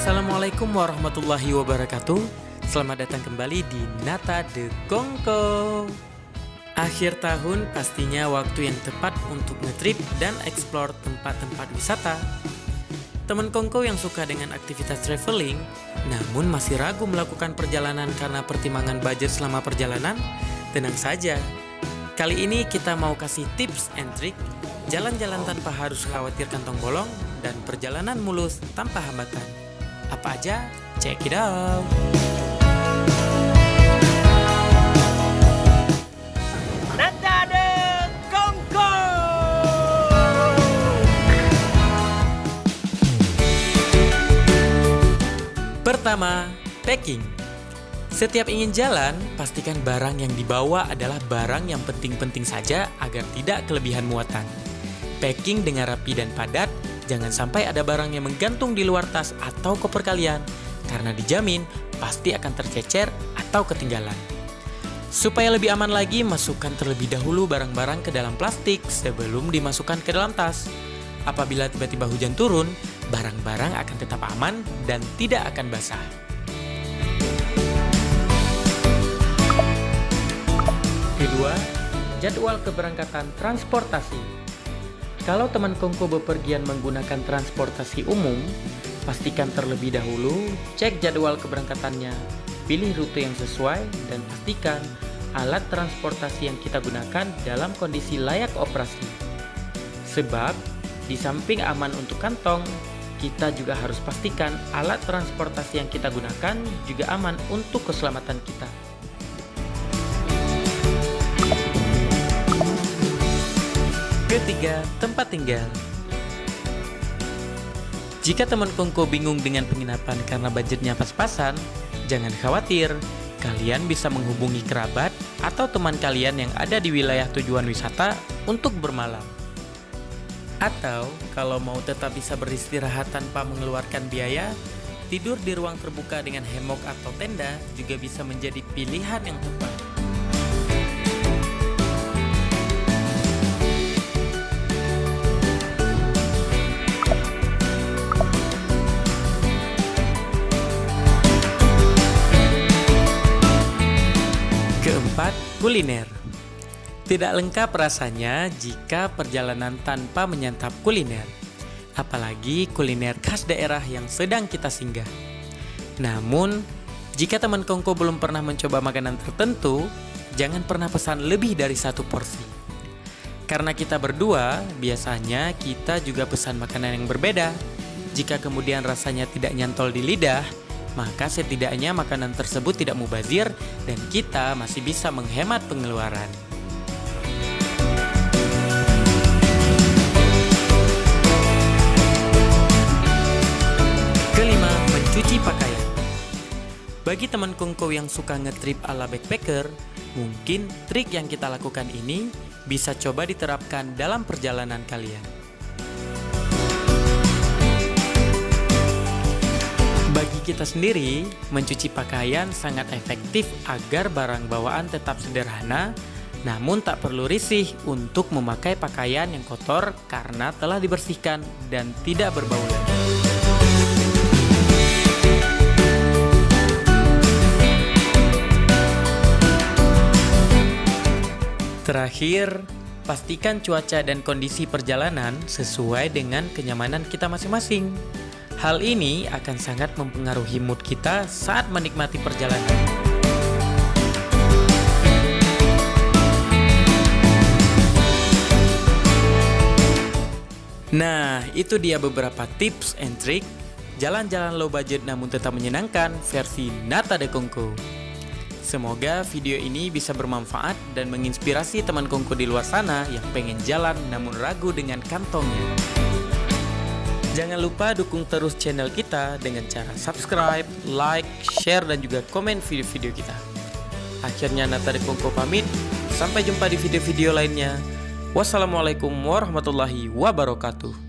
Assalamualaikum warahmatullahi wabarakatuh. Selamat datang kembali di Nata de Kongko. Akhir tahun pastinya waktu yang tepat untuk ngetrip dan explore tempat-tempat wisata. Teman Kongko yang suka dengan aktivitas traveling, namun masih ragu melakukan perjalanan karena pertimbangan budget selama perjalanan, tenang saja. Kali ini kita mau kasih tips and trick jalan-jalan tanpa harus khawatir kantong bolong dan perjalanan mulus tanpa hambatan. Apa aja? Check it out! Nata de Kongko! Pertama, packing. Setiap ingin jalan, pastikan barang yang dibawa adalah barang yang penting-penting saja agar tidak kelebihan muatan. Packing dengan rapi dan padat, jangan sampai ada barang yang menggantung di luar tas atau koper kalian, karena dijamin pasti akan tercecer atau ketinggalan. Supaya lebih aman lagi, masukkan terlebih dahulu barang-barang ke dalam plastik sebelum dimasukkan ke dalam tas. Apabila tiba-tiba hujan turun, barang-barang akan tetap aman dan tidak akan basah. Kedua, jadwal keberangkatan transportasi. Kalau teman Kongko bepergian menggunakan transportasi umum, pastikan terlebih dahulu cek jadwal keberangkatannya, pilih rute yang sesuai, dan pastikan alat transportasi yang kita gunakan dalam kondisi layak operasi. Sebab, di samping aman untuk kantong, kita juga harus pastikan alat transportasi yang kita gunakan juga aman untuk keselamatan kita. Ketiga, tempat tinggal. Jika teman Kongko bingung dengan penginapan karena budgetnya pas-pasan, jangan khawatir, kalian bisa menghubungi kerabat atau teman kalian yang ada di wilayah tujuan wisata untuk bermalam. Atau, kalau mau tetap bisa beristirahat tanpa mengeluarkan biaya, tidur di ruang terbuka dengan hemok atau tenda juga bisa menjadi pilihan yang tepat. Keempat, kuliner. Tidak lengkap rasanya jika perjalanan tanpa menyantap kuliner. Apalagi kuliner khas daerah yang sedang kita singgah. Namun, jika teman Kongko belum pernah mencoba makanan tertentu, jangan pernah pesan lebih dari satu porsi. Karena kita berdua, biasanya kita juga pesan makanan yang berbeda. Jika kemudian rasanya tidak nyantol di lidah, maka setidaknya makanan tersebut tidak mubazir dan kita masih bisa menghemat pengeluaran. Kelima, mencuci pakaian. Bagi teman Kongko yang suka ngetrip ala backpacker, mungkin trik yang kita lakukan ini bisa coba diterapkan dalam perjalanan kalian. Bagi kita sendiri, mencuci pakaian sangat efektif agar barang bawaan tetap sederhana, namun tak perlu risih untuk memakai pakaian yang kotor karena telah dibersihkan dan tidak berbau lagi. Terakhir, pastikan cuaca dan kondisi perjalanan sesuai dengan kenyamanan kita masing-masing. Hal ini akan sangat mempengaruhi mood kita saat menikmati perjalanan. Nah, itu dia beberapa tips and trick jalan-jalan low budget namun tetap menyenangkan versi Nata de Kongko. Semoga video ini bisa bermanfaat dan menginspirasi teman Kongko di luar sana yang pengen jalan namun ragu dengan kantongnya. Jangan lupa dukung terus channel kita dengan cara subscribe, like, share, dan juga komen video-video kita. Akhirnya Nata de Kongko pamit, sampai jumpa di video-video lainnya. Wassalamualaikum warahmatullahi wabarakatuh.